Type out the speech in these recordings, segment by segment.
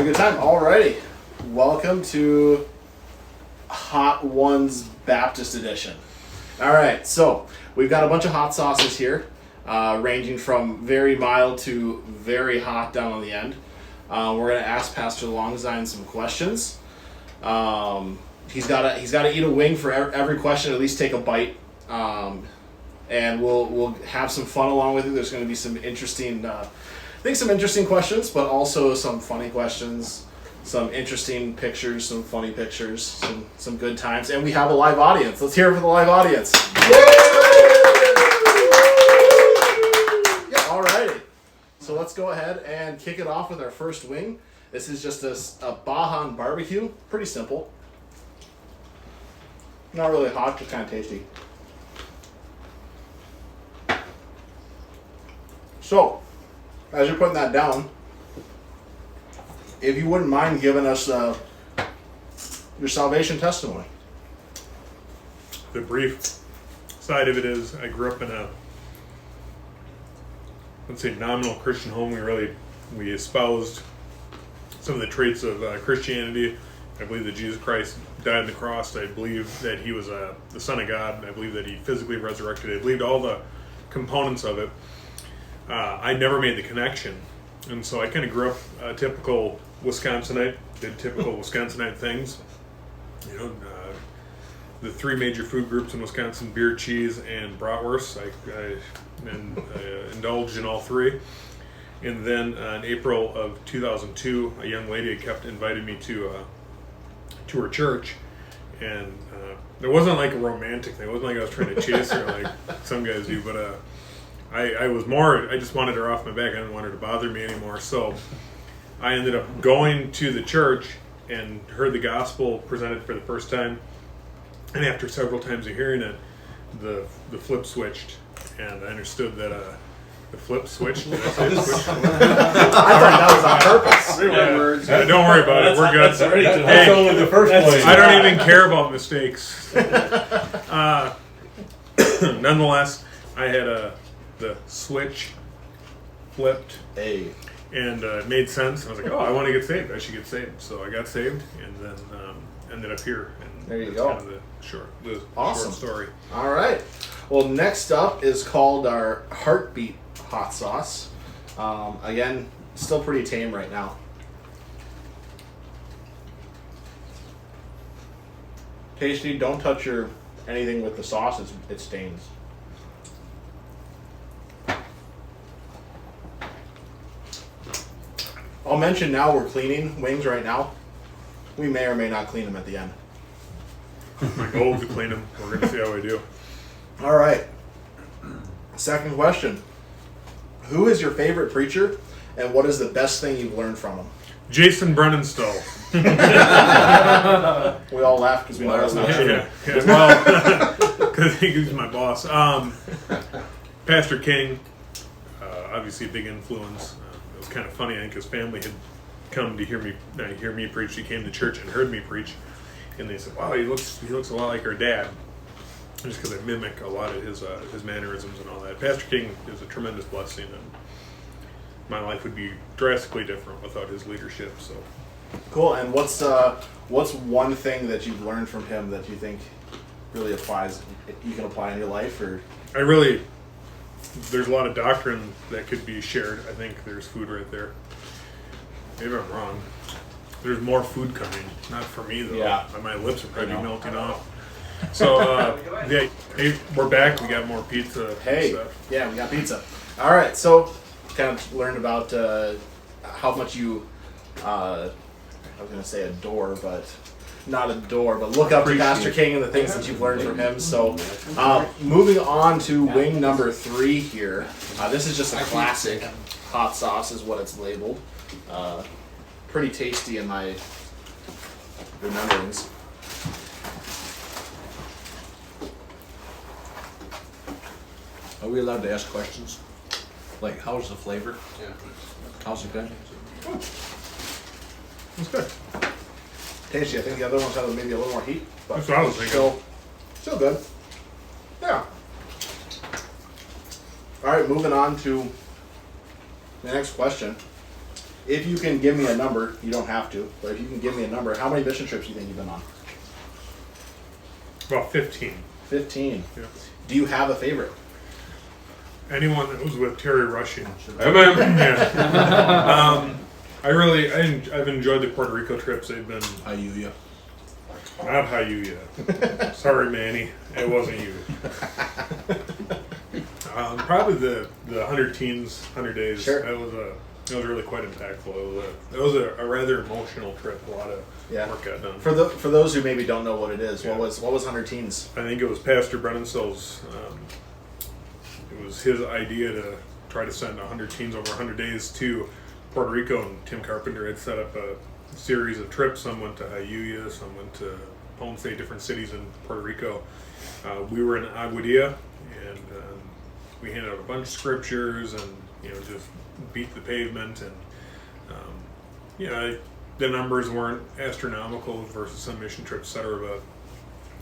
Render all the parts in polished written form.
good time. Alrighty. Welcome to Hot Ones Baptist Edition. Alright, so we've got a bunch of hot sauces here, ranging from very mild to very hot down on the end. We're going to ask Pastor Longsine some questions. He's got to eat a wing for every question, at least take a bite. And we'll have some fun along with it. There's going to be some interesting, some interesting questions, but also some funny questions, some interesting pictures, some funny pictures, some good times, and we have a live audience. Let's hear it for the live audience. Yeah, alrighty. So let's go ahead and kick it off with our first wing. This is just a Bajan barbecue. Pretty simple. Not really hot, just kind of tasty. So, as you're putting that down, if you wouldn't mind giving us your salvation testimony. The brief side of it is I grew up in a, let's say, nominal Christian home. We espoused some of the traits of Christianity. I believe that Jesus Christ died on the cross. I believe that he was the Son of God. I believe that he physically resurrected. I believed all the components of it. I never made the connection. And so I kind of grew up a typical Wisconsinite, did typical Wisconsinite things. You know, the three major food groups in Wisconsin, beer, cheese, and bratwurst. I indulged in all three. And then in April of 2002, a young lady had kept inviting me to her church. And it wasn't like a romantic thing. It wasn't like I was trying to chase her like some guys do, but I just wanted her off my back. I didn't want her to bother me anymore. So I ended up going to the church and heard the gospel presented for the first time. And after several times of hearing it, the flip switched. And I understood that the flip switched. Did I say it switched? I thought that was on purpose. Yeah, don't worry about it. We're good. That's only the first place. I don't even care about mistakes. Nonetheless, I had the switch flipped, and it made sense. I was like, oh, I want to get saved. I should get saved. So I got saved, and then ended up here. And there you go. Kind of the short story. All right. Well, next up is called our Heartbeat hot sauce. Again, still pretty tame right now. Tasty. Don't touch anything with the sauce. It stains. I'll mention now we're cleaning wings right now. We may or may not clean them at the end. My goal is to clean them. We're going to see how we do. All right. Second question. Who is your favorite preacher, and what is the best thing you've learned from him? Jason Brennenstall. We all laughed because we know that's not true. Yeah. Well, because he's my boss. Pastor King, obviously a big influence. It was kind of funny. I think his family had come to hear me preach. He came to church and heard me preach, and they said, "Wow, he looks a lot like our dad," just because I mimic a lot of his mannerisms and all that. Pastor King is a tremendous blessing, and my life would be drastically different without his leadership. So cool. And what's one thing that you've learned from him that you think really you can apply in your life? Or there's a lot of doctrine that could be shared. I think there's food right there. Maybe I'm wrong. There's more food coming. Not for me, though. Yeah. My lips are probably melting off. So, hey, we're back. We got more pizza. Hey, stuff. Yeah, we got pizza. All right, so kind of learned about how much you, I was going to say adore, but not adore, but look up to Pastor King and the things that you've learned from him. So, moving on to wing number 3 here. This is just a classic hot sauce is what it's labeled. Pretty tasty in my remembrance. Are we allowed to ask questions? Like, how's the flavor? Yeah. How's it good? It's good. Tasty. I think the other ones have maybe a little more heat. But That's what I was thinking. Still good. Yeah. All right, moving on to the next question. if you can give me a number, you don't have to, but if you can give me a number, how many mission trips do you think you've been on? About 15. 15. Yeah. Do you have a favorite? Anyone that was with Terry Rushing. Amen. Yeah. I've enjoyed the Puerto Rico trips. They've been Ayuya. not Hayuya. Sorry, Manny, it wasn't you. Probably the 100 teens, 100 days. Sure. That was really quite impactful. It was a rather emotional trip. A lot of work got done. For those who maybe don't know what it is, Yeah. what was 100 Teens? I think it was Pastor Brennan Sills. It was his idea to try to send 100 teens over 100 days to Puerto Rico, and Tim Carpenter had set up a series of trips. Some went to Hayuya, some went to Palm State, different cities in Puerto Rico. We were in Aguadilla, and we handed out a bunch of scriptures and just beat the pavement, and the numbers weren't astronomical versus some mission trips, etc. But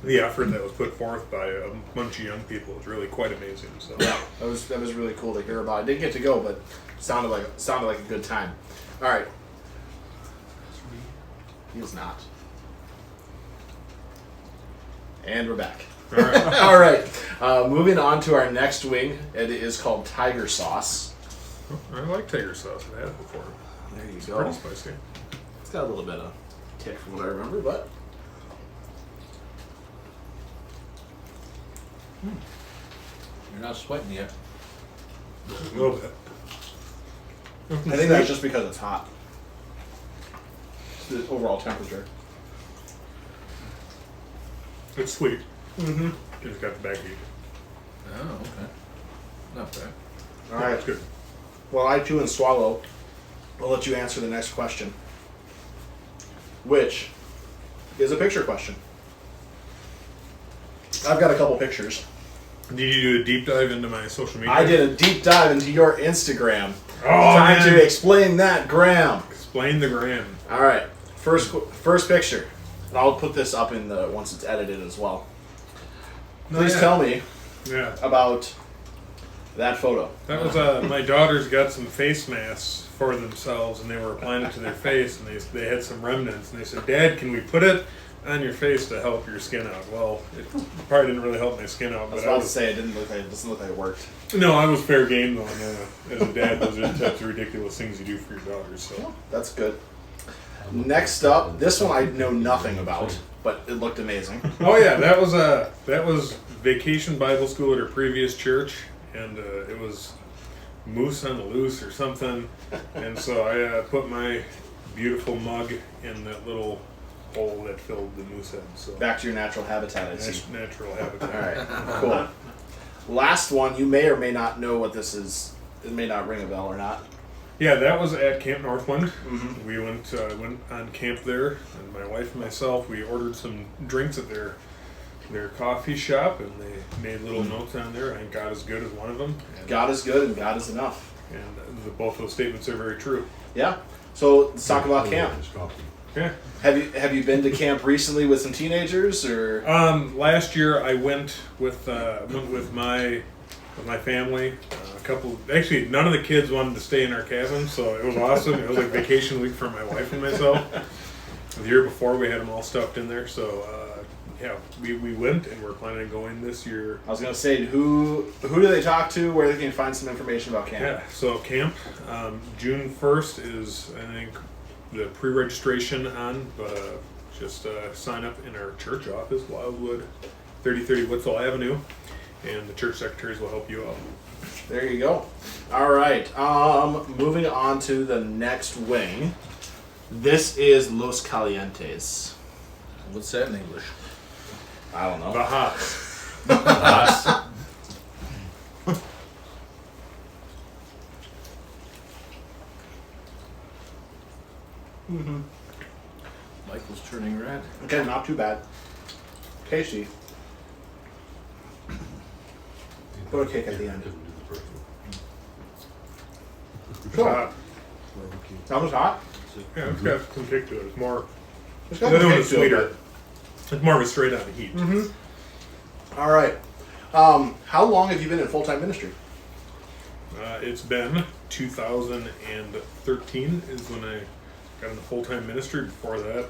the effort that was put forth by a bunch of young people was really quite amazing. So Yeah, that was really cool to hear about. I didn't get to go, but sounded like a good time. All right. He is not. And we're back. all right. All right. Moving on to our next wing. It is called Tiger Sauce. I like tiger sauce. I've had it before. There you It's go. pretty spicy. It's got a little bit of kick from what I remember, but You're not sweating yet. A little bit. I think that's just because it's hot. It's the overall temperature. It's sweet. Mm-hmm. It's got the back heat. Oh, okay. Not bad. All right. It's good. Well, I chew and swallow. I'll let you answer the next question, which is a picture question. I've got a couple pictures. Did you do a deep dive into my social media? I did a deep dive into your Instagram. Oh, Time man. to explain that, Graham. Explain the gram. All right, first picture, and I'll put this up in the once it's edited as well. Please tell me Yeah. about that photo. That was my daughters got some face masks for themselves, and they were applying it to their face, and they had some remnants, and they said, "Dad, can we put it on your face to help your skin out?" Well, it probably didn't really help my skin out, I was but about to say it doesn't look like it worked. no, I was fair game though. And, as a dad, those are the types of ridiculous things you do for your daughters. So That's good. Next up, this one I know nothing about, but it looked amazing. oh yeah, that was Vacation Bible School at her previous church, and it was Moose on the Loose or something, and so I put my beautiful mug in that little hole that filled the moose head. So Back to your natural habitat, I see. natural habitat. All right, cool. Last one, you may or may not know what this is. It may not ring a bell or not. Yeah, that was at Camp Northwind. Mhm. We went on camp there, and my wife and myself, we ordered some drinks at their coffee shop, and they made little notes on there. I think God is good is one of them. And, God is good and God is enough. and both those statements are very true. Yeah. So let's talk about camp. Yeah. Have you been to camp recently with some teenagers or? Last year I went with my family. Actually, none of the kids wanted to stay in our cabin, so it was awesome. It was like vacation week for my wife and myself. The year before we had them all stuffed in there, so yeah, we went, and we're planning on going this year. I was gonna say, who do they talk to? Where they can find some information about camp? Yeah, so camp, June 1st is, I think, the pre-registration on, but just sign up in our church office, Wildwood, 3030 Witzel Avenue, and the church secretaries will help you out. There you go. All right. Moving on to the next wing. This is Los Calientes. What's that in English? I don't know. The hot. Mm-hmm. Michael's turning red. Okay, not too bad. Tasty. Put a kick at the end. Sure. Hot. That was hot. Yeah, it's got some kick to it. It's more. It's The got other some one kick is to it, sweeter. It's more of a straight out of heat. but- Mhm. All right. How long have you been in full-time ministry? It's been 2013 is when I got into full-time ministry. Before that,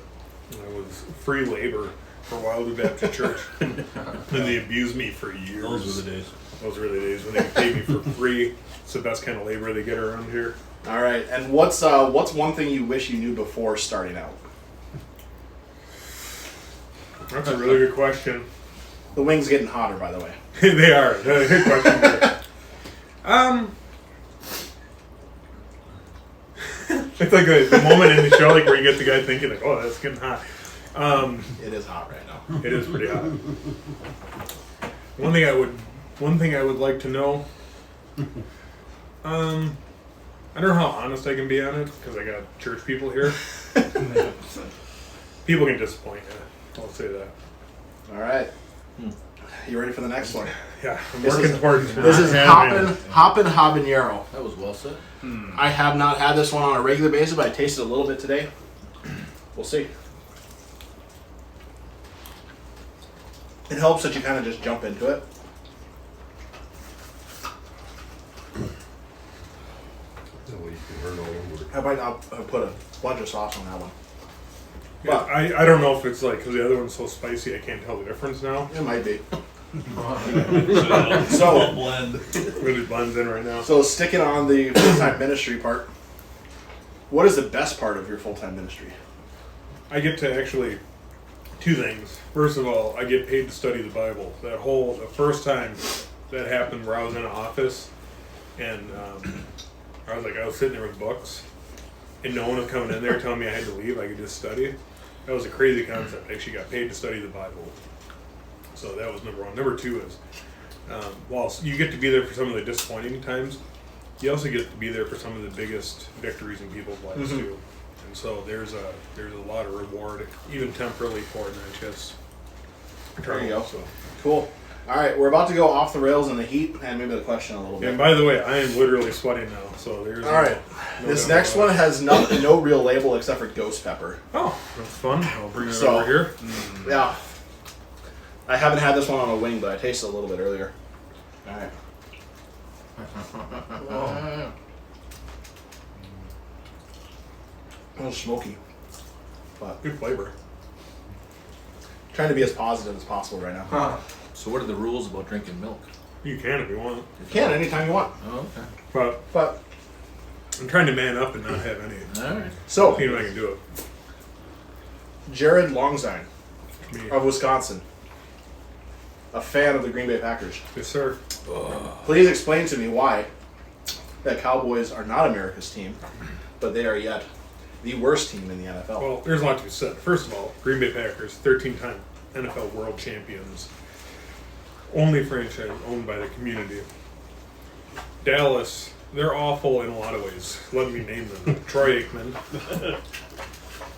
I was free labor for Wildwood Baptist Church. And they abused me for years. Those were the days. Those were the days when they paid me for free. It's the best kind of labor they get around here. All right. And what's one thing you wish you knew before starting out? That's a really good question. The wings getting hotter, by the way. They are. Good question. It's like the moment in the show, like where you get the guy thinking, like, "Oh, that's getting hot." It is hot right now. It is pretty hot. One thing I would like to know. I don't know how honest I can be on it because I got church people here. People can disappoint you. I'll say that. All right. You ready for the next one? Yeah, I'm working towards. This is Hoppin' Habanero. That was well said. I have not had this one on a regular basis, but I tasted a little bit today. We'll see. It helps that you kind of just jump into it. I might not have put a bunch of sauce on that one. Yeah, I don't know if it's like because the other one's so spicy, I can't tell the difference now. It might be. So blend. Really blends in right now. So sticking on the full-time ministry part, what is the best part of your full-time ministry? I get to actually two things. First of all, I get paid to study the Bible. The first time that happened where I was in an office and I was sitting there with books and no one was coming in there telling me I had to leave. I could just study. That was a crazy concept. I actually got paid to study the Bible. So that was number one. Number two is, whilst you get to be there for some of the disappointing times, you also get to be there for some of the biggest victories in people's lives too. And so there's a lot of reward, even temporarily, for it, not just There you go. So. Cool. All right, we're about to go off the rails in the heat and maybe the question a little bit. And by the way, I am literally sweating now. So there's. All right. This next one has no real label except for ghost pepper. Oh, that's fun. I'll bring it So- over here. Yeah. I haven't had this one on a wing, but I tasted a little bit earlier. All right. A little smoky, but Good flavor. trying to be as positive as possible right now. So what are the rules about drinking milk? You can if you want, You can anytime you want, Oh, okay. but I'm trying to man up and not have any. All right. so See if I can do it. Jared Longsine Me. of Wisconsin, a fan of the Green Bay Packers. Yes, sir. Please explain to me why the Cowboys are not America's team, but they are yet the worst team in the NFL. Well, there's a lot to be said. First of all, Green Bay Packers, 13-time NFL world champions. Only franchise owned by the community. Dallas, they're awful in a lot of ways. Let me name them. Troy Aikman,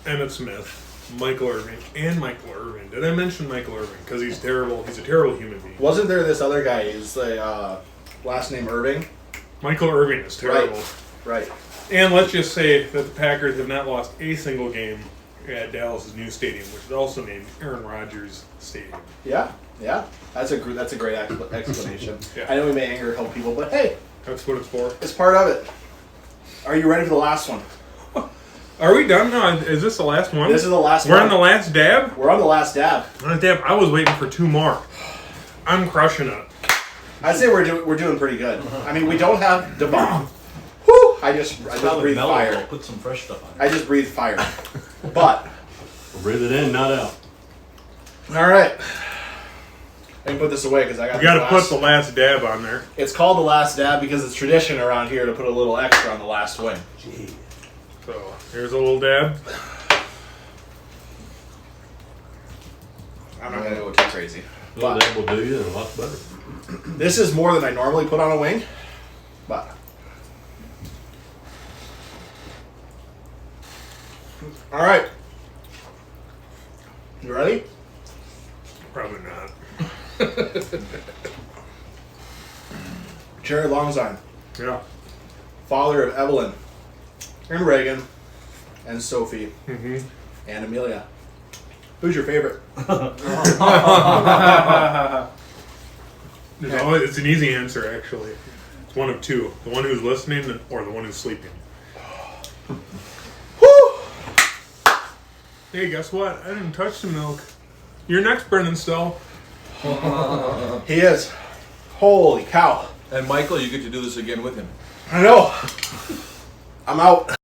Emmitt Smith, Michael Irvin. Did I mention Michael Irvin? Because he's terrible. He's a terrible human being. Wasn't there this other guy? He's the last name Irving. Michael Irvin is terrible. Right. And let's just say that the Packers have not lost a single game at Dallas' new stadium, which is also named Aaron Rodgers Stadium. Yeah. That's a great explanation. Yeah. I know we may anger a couple people, but hey, That's what it's for. it's part of it. Are you ready for the last one? Are we done now? Is this the last one? This is the last We're one. on the last dab? We're on the last dab. Last dab. I was waiting for two more. I'm crushing it. I'd say we're doing pretty good. I mean, we don't have the bomb. Whew! I just breathed fire. Put some fresh stuff on it. I just breathed fire. But Breathe it in, not out. all right, I can put this away because I got. You got to put the last dab on there. It's called the last dab because it's tradition around here to put a little extra on the last wing. So here's a little dab. I'm not gonna go too crazy. Well, But that will do you and a lot better. this is more than I normally put on a wing. But all right, you ready? Probably not. Jared Longsine, Yeah. father of Evelyn and Reagan and Sophie Mm-hmm. and Amelia. Who's your favorite? It's an easy answer, actually. It's one of two: the one who's listening or the one who's sleeping. Woo! Hey, guess what? I didn't touch the milk. You're next, Brendan Stowe. He is. Holy cow. And Michael, you get to do this again with him. I know. I'm out.